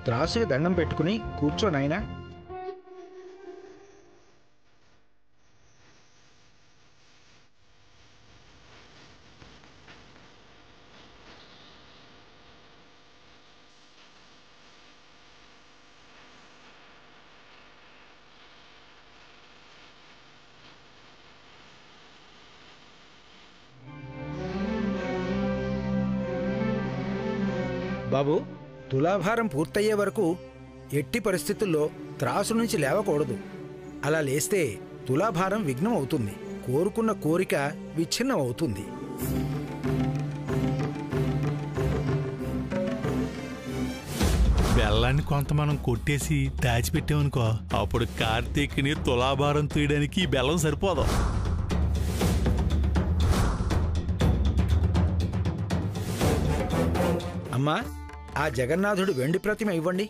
త్రాసుకి దండం పెట్టుకుని కూర్చో నాయనా. బాబు, తులాభారం పూర్తయ్యే వరకు ఎట్టి పరిస్థితుల్లో త్రాసు నుంచి లేవకూడదు. అలా లేస్తే తులాభారం విఘ్నం అవుతుంది, కోరుకున్న కోరిక విచ్ఛిన్నం అవుతుంది. బెల్లాన్ని కొంత మనం కొట్టేసి దాచిపెట్టామనుకో, అప్పుడు కార్తీక్ని తులాభారం తీయడానికి ఈ బెల్లం సరిపోదు. అమ్మా, ఆ జగన్నాథుడు వెండి ప్రతిమ ఇవ్వండి.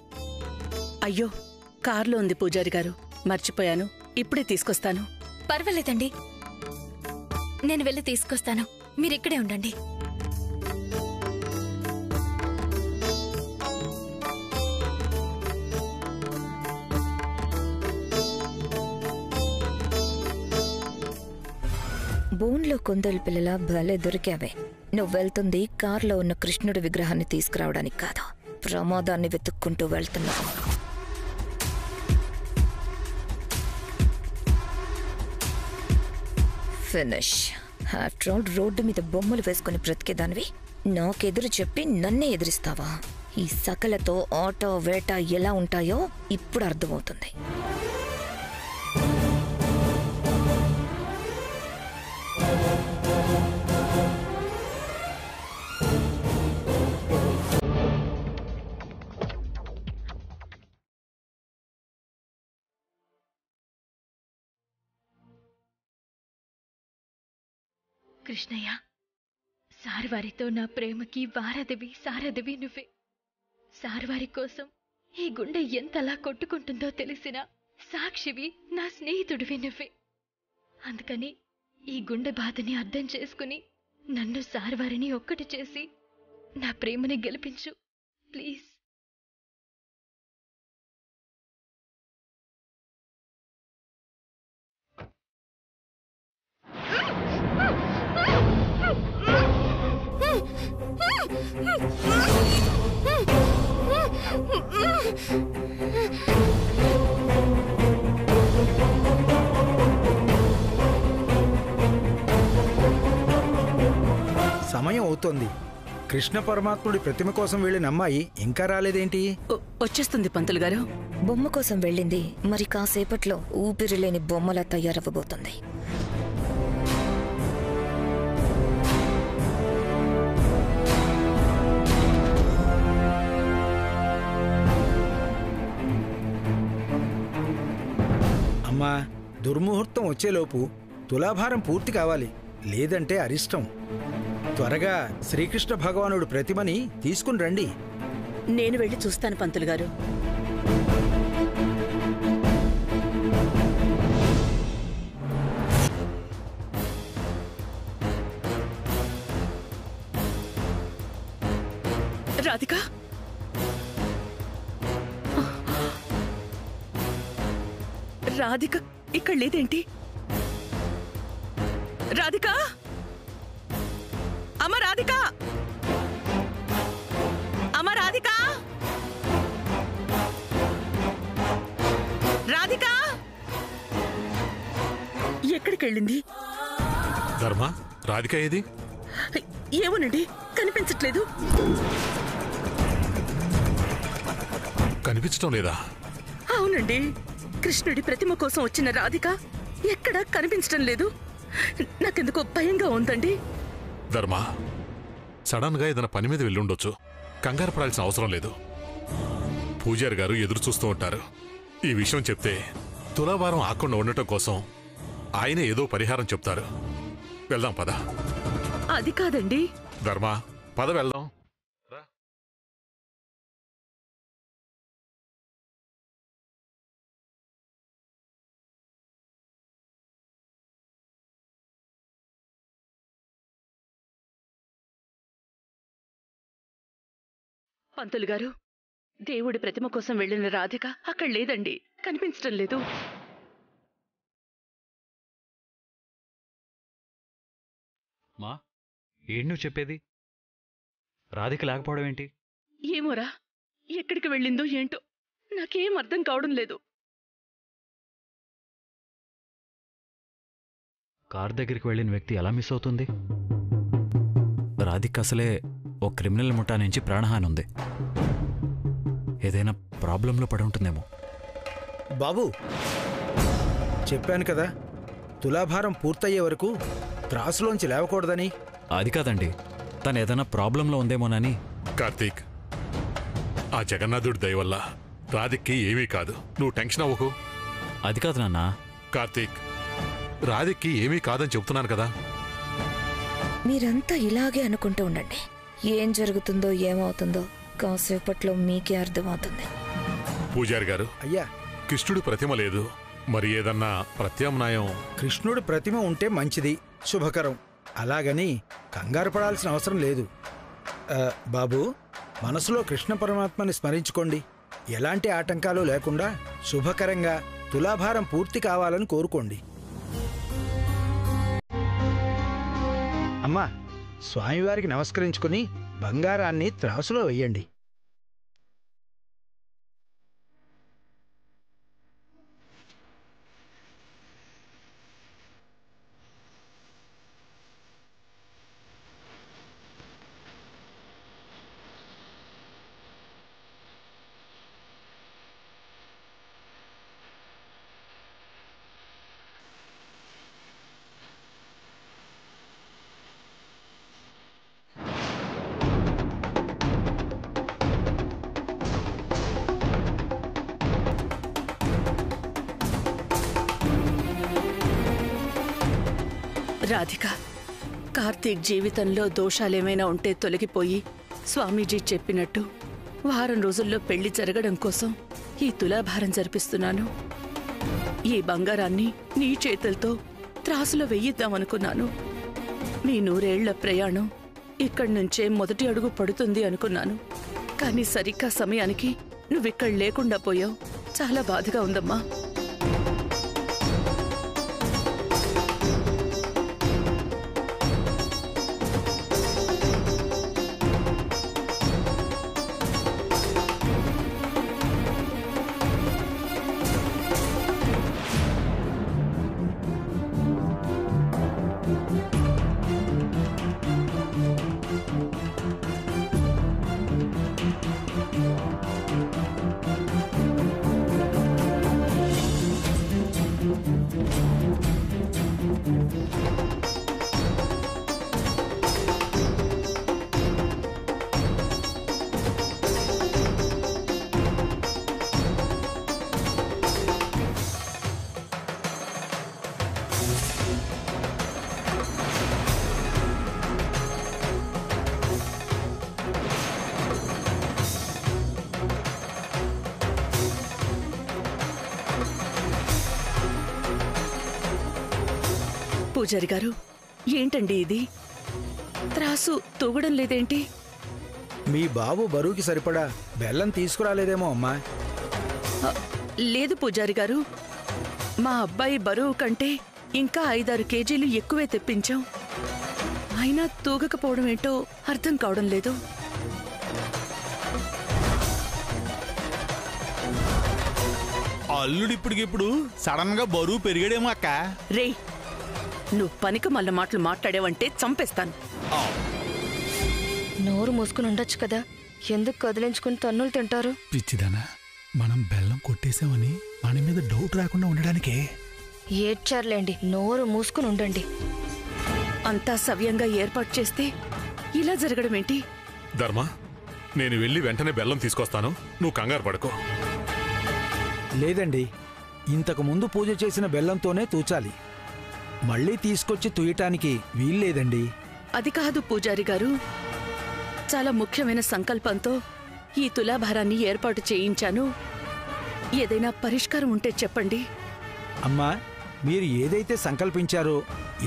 అయ్యో, కార్లో ఉంది పూజారి గారు, మర్చిపోయాను. ఇప్పుడే తీసుకొస్తాను. పర్వాలేదండి, నేను వెళ్ళి తీసుకొస్తాను. మీరిక్కడే ఉండండి. బోన్లో కొందరు పిల్లల భలే దొరికావే. నువ్వెళ్తుంది కార్లో ఉన్న కృష్ణుడి విగ్రహాన్ని తీసుకురావడానికి కాదు, ప్రమాదాన్ని వెతుక్కుంటూ వెళ్తున్నావు. ఫినిష్. ఆఫ్టర్ ఆల్ రోడ్డు మీద బొమ్మలు వేసుకుని బ్రతికేదానివి నాకెదురు చెప్పి నన్నే ఎదిరిస్తావా? ఈ సకలతో ఆటో వేట ఎలా ఉంటాయో ఇప్పుడు అర్థమవుతుంది. కృష్ణయ్య, సార్వారితో నా ప్రేమకి వారధివి సారథివి నువ్వే. సార్వారి కోసం ఈ గుండె ఎంతలా కొట్టుకుంటుందో తెలిసిన సాక్షివి, నా స్నేహితుడివి నువ్వే. అందుకని ఈ గుండె బాధని అర్థం చేసుకుని నన్ను సార్వారిని ఒక్కటి చేసి నా ప్రేమని గెలిపించు ప్లీజ్. సమయం అవుతోంది. కృష్ణ పరమాత్ముడి ప్రతిమ కోసం వెళ్ళిన అమ్మాయి ఇంకా రాలేదేంటి? వచ్చేస్తుంది పంతులు గారు. బొమ్మ కోసం వెళ్ళింది, మరి కాసేపట్లో ఊపిరి లేని బొమ్మలా తయారవ్వబోతుంది. అమ్మా, దుర్ముహూర్తం వచ్చేలోపు తులాభారం పూర్తి కావాలి, లేదంటే అరిష్టం. త్వరగా శ్రీకృష్ణ భగవానుడు ప్రతిమని తీసుకుని రండి. నేను వెళ్ళి చూస్తాను పంతులు గారు. రాధిక, రాధిక ఇక్కడ లేదేంటి? రాధిక, అమ్మ రాధిక, అమ్మ రాధిక, రాధిక ఎక్కడికి వెళ్ళింది? ధర్మ, రాధిక ఏది? ఏమోనండి, కనిపించట్లేదు. కనిపించడం లేదా? అవునండి, కృష్ణుడి ప్రతిమ కోసం వచ్చిన రాధిక ఎక్కడా కనిపించడం లేదు. నాకెందుకో భయంగా ఉందండి. ధర్మ, సడన్ గా ఏదైనా పని మీద వెళ్ళుండొచ్చు. కంగారు పడాల్సిన అవసరం లేదు. పూజారి గారు ఎదురు చూస్తూ ఉంటారు. ఈ విషయం చెప్తే తులాభారం ఆకుండా ఉండటం కోసం ఆయన ఏదో పరిహారం చెప్తారు. వెళ్దాం పద. అది కాదండి. ధర్మ, పద వెళ్దాం. పంతులు గారు, దేవుడి ప్రతిమ కోసం వెళ్ళిన రాధిక అక్కడ లేదండి, కనిపించడం లేదు. మా ఏంటి నువ్వు చెప్పేది? రాధిక లేకపోవడం ఏంటి? ఏమోరా, ఎక్కడికి వెళ్ళిందో ఏంటో నాకేం అర్థం కావడం లేదు. కార్ దగ్గరికి వెళ్ళిన వ్యక్తి ఎలా మిస్ అవుతుంది? రాధిక అసలే ఓ క్రిమినల్ ముఠా నుంచి ప్రాణహాని ఉంది. ఏదైనా ప్రాబ్లంలో పడి ఉంటుందేమో. బాబు, చెప్పాను కదా తులాభారం పూర్తయ్యే వరకు త్రాసులోంచి లేవకూడదని. అది కాదండి, తను ఏదైనా ప్రాబ్లంలో ఉందేమోనని. కార్తీక్, ఆ జగన్నాథుడి దయ వల్ల రాధిక్కి ఏమీ కాదు, నువ్వు టెన్షన్ అవ్వకు. అది కాదు నాన్న. కార్తీక్, రాధిక్కి ఏమీ కాదని చెప్తున్నాను కదా. మీరంతా ఇలాగే అనుకుంటూ ఉండండి. ఏం జరుగుతుందో ఏమవుతుందో కాసేపట్లో మీకే అర్థమవుతుంది. పూజారి గారు, అయ్యా, కృష్ణుడి ప్రతిమ లేదు, మరి ఏదన్నా ప్రత్యామ్నాయం? కృష్ణుడి ప్రతిమ ఉంటే మంచిది, శుభకరం. అలాగని కంగారు పడాల్సిన అవసరం లేదు. బాబు, మనసులో కృష్ణ పరమాత్మని స్మరించుకోండి. ఎలాంటి ఆటంకాలు లేకుండా శుభకరంగా తులాభారం పూర్తి కావాలని కోరుకోండి. అమ్మా, స్వామివారికి నమస్కరించుకుని బంగారాన్ని త్రాసులో వెయ్యండి. రాధిక, కార్తీక్ జీవితంలో దోషాలేమైనా ఉంటే తొలగిపోయి స్వామీజీ చెప్పినట్టు వారం రోజుల్లో పెళ్లి జరగడం కోసం ఈ తులాభారం జరిపిస్తున్నాను. ఈ బంగారాన్ని నీ చేతులతో త్రాసులో వెయ్యిద్దామనుకున్నాను. మీ 100 ఏళ్ల ప్రయాణం ఇక్కడి నుంచే మొదటి అడుగు పడుతుంది అనుకున్నాను. కానీ సరిగ్గా సమయానికి నువ్విక్కడ లేకుండా పోయావు. చాలా బాధగా ఉందమ్మా. పూజారి గారు, ఏంటండి ఇది? త్రాసు తూగడం లేదేంటి? మీ బాబు బరువుకి సరిపడా బెల్లం తీసుకురాలేదేమో అమ్మా. లేదు పూజారి గారు, మా అబ్బాయి బరువు కంటే ఇంకా 5-6 కేజీలు ఎక్కువే తెప్పించాం. అయినా తూగకపోవడం ఏంటో అర్థం కావడం లేదు. అల్లుడిప్పటికిప్పుడు సడన్ గా బరువు పెరిగాడేమో అక్క. రే, నువ్వు పనికి మళ్ళీ మాటలు మాట్లాడావంటే చంపేస్తాను. నోరు మూసుకుని ఉండొచ్చు కదా, ఎందుకు కదిలించుకుని తన్నులు తింటారు? పిచ్చిదానా, మనం బెల్లం కొట్టేశామని మన మీద డౌట్ రాకుండా ఉండడానికే. ఏడ్చారులేండి, నోరు మూసుకుని ఉండండి. అంతా సవ్యంగా ఏర్పాటు చేస్తే ఇలా జరగడం ఏంటి? ధర్మ, నేను వెళ్ళి వెంటనే బెల్లం తీసుకొస్తాను, నువ్వు కంగారు పడుకో. లేదండి, ఇంతకు ముందు పూజ చేసిన బెల్లంతోనే తూచాలి. మళ్ళీ తీసుకొచ్చి తుయ్యటానికి వీల్లేదండి. అది కాదు పూజారి గారు, చాలా ముఖ్యమైన సంకల్పంతో ఈ తులాభారాన్ని ఏర్పాటు చేయించాను. ఏదైనా పరిష్కారం ఉంటే చెప్పండి. అమ్మా, మీరు ఏదైతే సంకల్పించారో,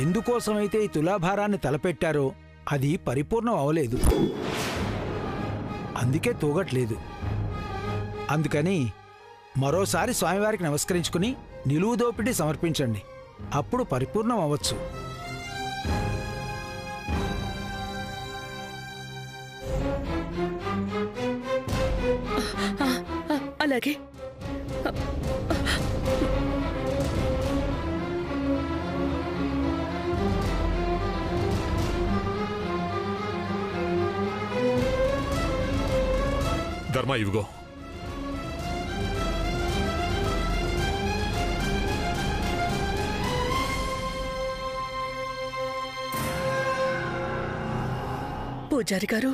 ఎందుకోసమైతే ఈ తులాభారాన్ని తలపెట్టారో అది పరిపూర్ణం అవలేదు, అందుకే తూగట్లేదు. అందుకని మరోసారి స్వామివారికి నమస్కరించుకుని నిలువు దోపిడీ సమర్పించండి. అప్పుడు పరిపూర్ణం అవ్వచ్చు. అలాగే. ధర్మ ఇవిగో. పూజారి గారు,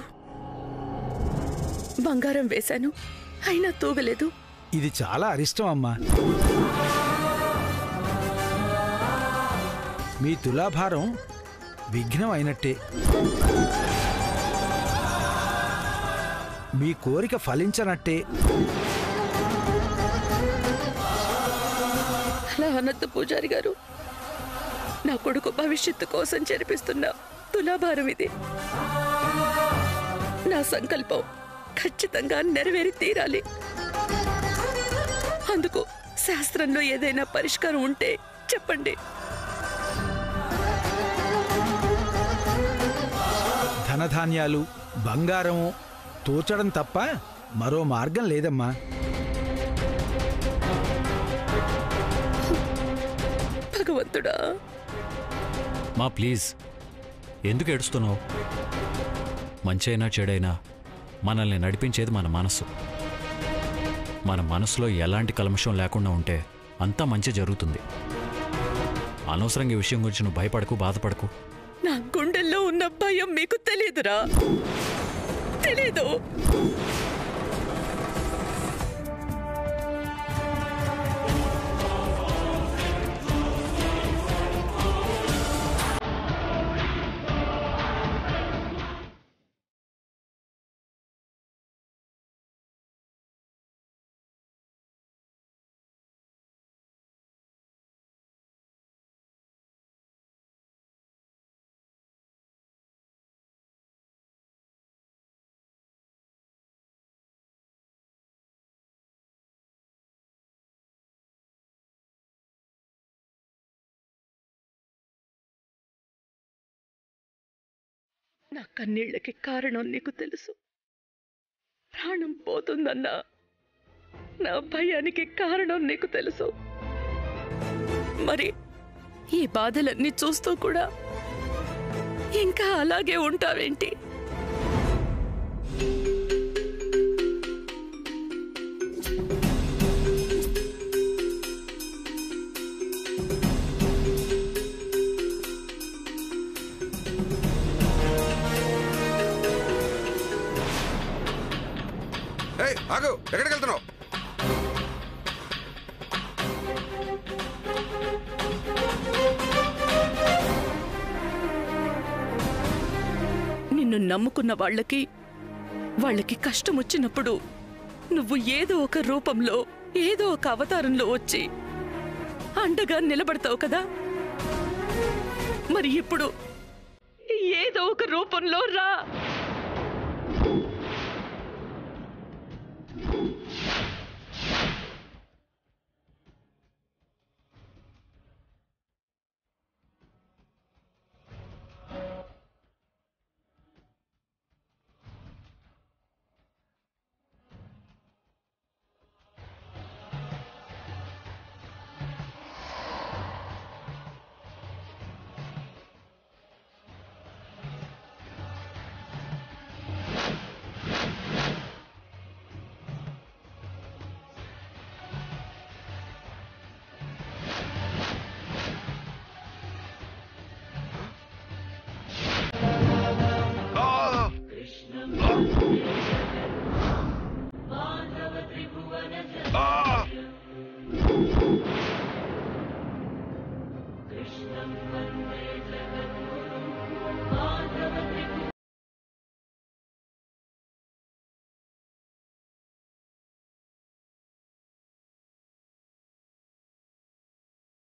బంగారం వేశాను, అయినా తూగలేదు. ఇది చాలా అరిష్టం అమ్మా. మీ తులాభారం విఘ్నం అయినట్టే. మీ కోరిక ఫలించనట్టే. అలా అనొద్దు పూజారి గారు. నా కొడుకు భవిష్యత్తు కోసం జరిపిస్తున్న తులాభారం ఇది. నా సంకల్పం ఖచ్చితంగా నెరవేరి తీరాలి. అందుకు శాస్త్రంలో ఏదైనా పరిష్కారం ఉంటే చెప్పండి. ధనధాన్యాలు, బంగారము తోచడం తప్ప మరో మార్గం లేదమ్మా. భగవంతుడా. మా ప్లీజ్, ఎందుకు ఏడుస్తున్నావు? మంచైనా చెడైనా మనల్ని నడిపించేది మన మనసు. మన మనసులో ఎలాంటి కల్మషం లేకుండా ఉంటే అంతా మంచి జరుగుతుంది. అనవసరంగా ఈ విషయం గురించి నువ్వు భయపడకు, బాధపడకు. నా గుండెల్లో ఉన్న భయం మీకు తెలీదురా? తెలీదు. నా కన్నీళ్ళకి కారణం నీకు తెలుసు. ప్రాణం పోతుందన్నా నా భయానికి కారణం నీకు తెలుసు. మరి ఈ బాధలన్నీ చూస్తూ కూడా ఇంకా అలాగే ఉంటావేంటి? ఆగు, ఎక్కడికి వెళ్తున్నావు? నిన్ను నమ్ముకున్న వాళ్ళకి కష్టం వచ్చినప్పుడు నువ్వు ఏదో ఒక రూపంలో, ఏదో ఒక అవతారంలో వచ్చి అండగా నిలబడతావు కదా. మరి ఇప్పుడు ఏదో ఒక రూపంలో రా.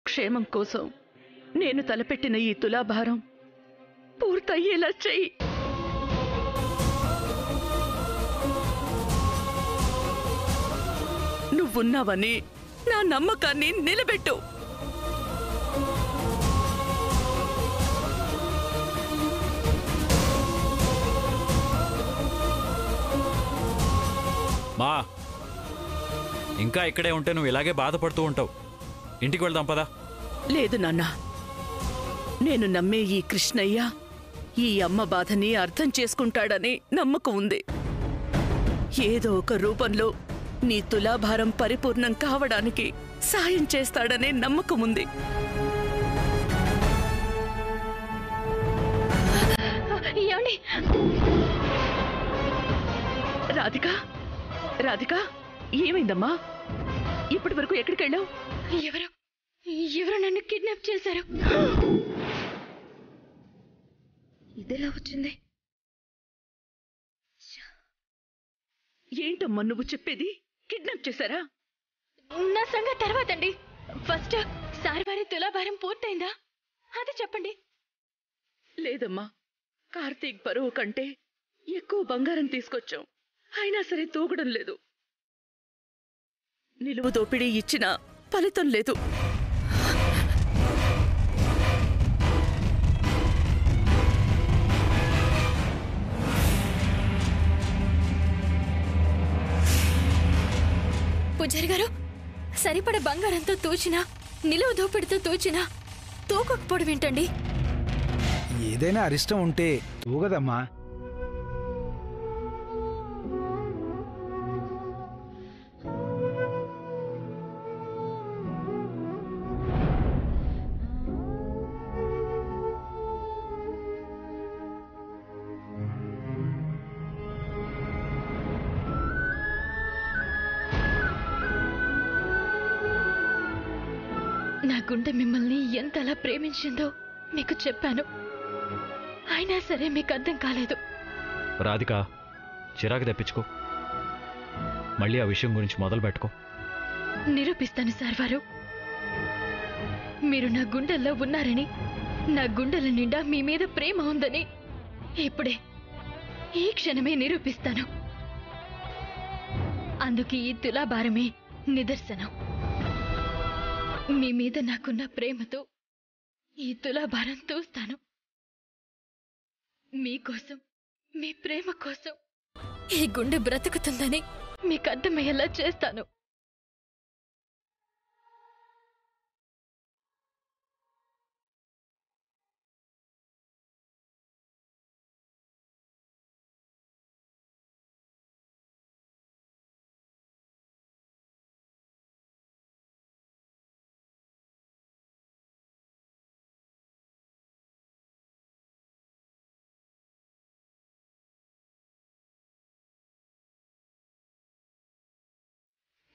క్షేమం కోసం నేను తలపెట్టిన ఈ తులాభారం పూర్తయ్యేలా చెయ్యి. నువ్వున్నావని నా నమ్మకాన్ని నిలబెట్టు. మా ఇంకా ఇక్కడే ఉంటే నువ్వు ఇలాగే బాధపడుతూ ఉంటావు. ఇంటికి వెళ్దాం పదా. లేదు నాన్న, నేను నమ్మే ఈ కృష్ణయ్య ఈ అమ్మ బాధని అర్థం చేసుకుంటాడని నమ్మకం ఉంది. ఏదో ఒక రూపంలో నీ తులాభారం పరిపూర్ణం కావడానికి సాయం చేస్తాడనే నమ్మకం ఉంది. ఏమండి? రాధిక, రాధిక, ఏమైందమ్మా? ఇప్పటి వరకు ఎక్కడికి వెళ్ళావు? ఎవరు ఎవరు నన్ను కిడ్నాప్ చేశారు. ఇదెలా వచ్చింది? ఏంటమ్మా నువ్వు చెప్పేది? కిడ్నాప్ చేశారా? నా సంగతి తర్వాతండి. ఫస్ట్ సార్ వారి తులాభారం పూర్తయిందా అది చెప్పండి. లేదమ్మా, కార్తీక్ బరువు కంటే ఎక్కువ బంగారం తీసుకొచ్చాం, అయినా సరే తూగడం లేదు. నిలువు దోపిడీ ఇచ్చినా ఫలితం లేదు. పూజారి గారు, సరిపడ బంగారంతో తూచినా నిలువు దోపిడితో తూచినా తూగకపోవడం ఏంటండి? ఏదైనా అరిష్టం ఉంటే ఊగదమ్మా. నా గుండె మిమ్మల్ని ఎంతలా ప్రేమించిందో మీకు చెప్పాను, అయినా సరే మీకు అర్థం కాలేదు. రాధిక, చిరాకు తెప్పించుకో. మళ్ళీ ఆ విషయం గురించి మొదలు పెట్టుకో. నిరూపిస్తాను సార్ వారు. మీరు నా గుండెల్లో ఉన్నారని, నా గుండెల నిండా మీ మీద ప్రేమ ఉందని ఇప్పుడే ఈ క్షణమే నిరూపిస్తాను. అందుకే ఈ తులాభారమే నిదర్శనం. మీ మీద నాకున్న ప్రేమతో ఈ తులాభారం తూస్తాను. మీకోసం, మీ ప్రేమ కోసం ఈ గుండె బ్రతుకుతుందని మీకు అర్థమయ్యేలా చేస్తాను.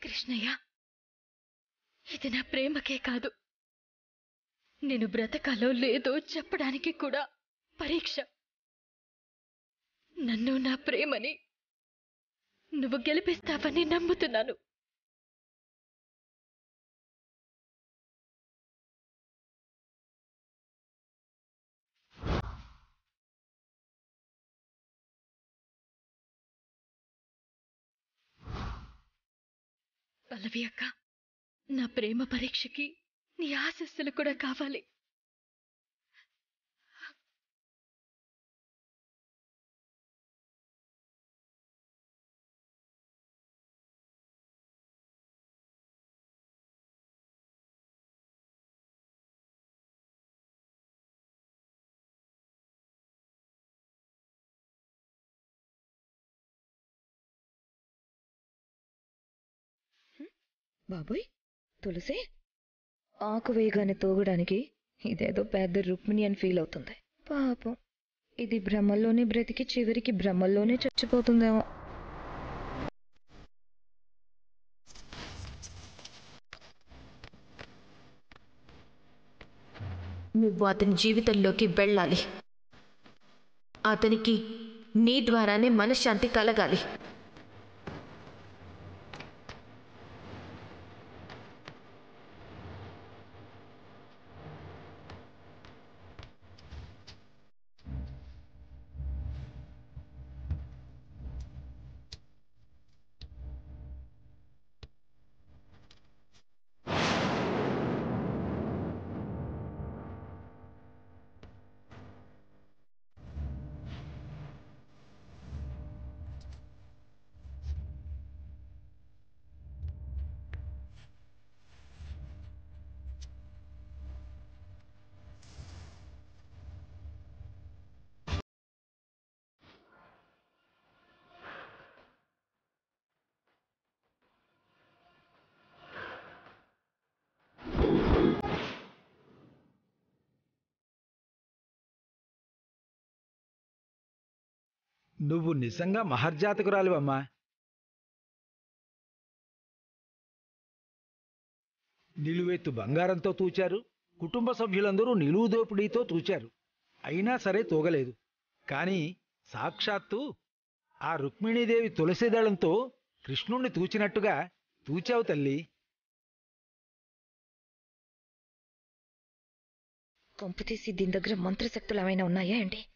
కృష్ణయ్య, ఇది నా ప్రేమకే కాదు, నేను బ్రతకాలో లేదో చెప్పడానికి కూడా పరీక్ష. నన్ను, నా ప్రేమని నువ్వు గెలిపిస్తావని నమ్ముతున్నాను. పల్లవి అక్క, నా ప్రేమ పరీక్షకి నీ ఆశస్సులు కూడా కావాలి. బాబోయ్, తులసి ఆకు వేగాన్ని తోగడానికి ఇదేదో పెద్ద రుక్మిణి అని ఫీల్ అవుతుంది. పాపం, ఇది భ్రమల్లోనే బ్రతికి చివరికి భ్రమల్లోనే చచ్చిపోతుందేమో. నువ్వు అతని జీవితంలోకి వెళ్ళాలి. అతనికి నీ ద్వారానే మనశ్శాంతి కలగాలి. నువ్వు నిజంగా మహర్జాతకురాలివమ్మా. నిలువెత్తు బంగారంతో తూచారు, కుటుంబ సభ్యులందరూ నిలువు దోపిడీతో తూచారు. అయినా సరే తూగలేదు. కాని సాక్షాత్తు ఆ రుక్మిణీదేవి తులసిదళంతో కృష్ణుణ్ణి తూచినట్టుగా తూచావు తల్లి. కొంపతీసి దీని దగ్గర మంత్రశక్తులు ఏమైనా ఉన్నాయా అండి?